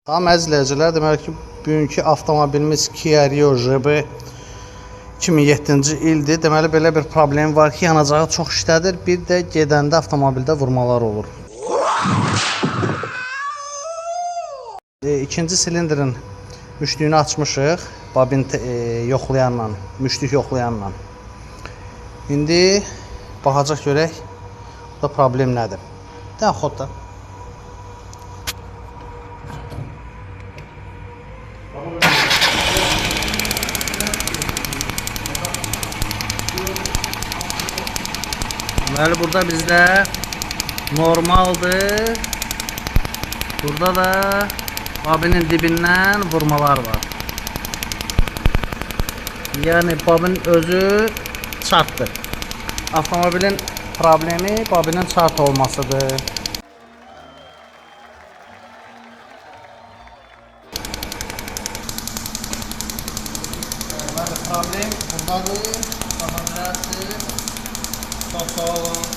Tamam əzizləyicilər, deməli ki, bugünkü avtomobilimiz Kia Rio JB 2007-ci ildir. Deməli, belə bir problem var ki, yanacağı çox işlədir. Bir də gedəndə avtomobildə vurmalar olur. İkinci silindrin müştüyünü açmışıq. Babin yoxlayanla, müştük yoxlayanla. İndi baxacaq görək, burada problem nədir? Dən xodda. Deməli, burada bizdə normaldır. Burada da babinin dibindən vurmalar var. Yəni, babin özü çartdır. Avtomobilin problemi babinin çart olmasıdır. Deməli, problem buradadır. Baxa bilərsiniz. Çox sağ olun.